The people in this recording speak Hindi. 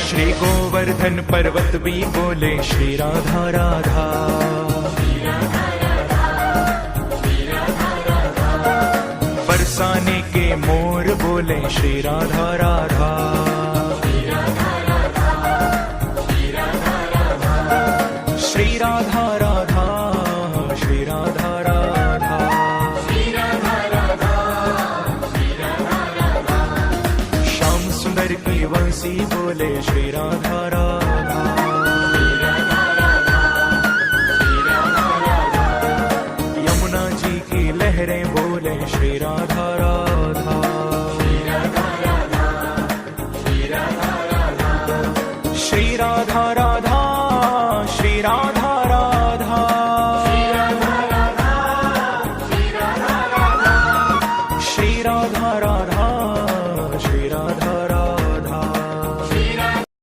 श्री गोवर्धन पर्वत भी बोले श्री राधा राधा। बरसाने के मोर बोले श्री राधा राधा। श्री राधा राधा श्री राधा राधा। श्याम सुंदर की वंशी बोले श्री राधा राधा।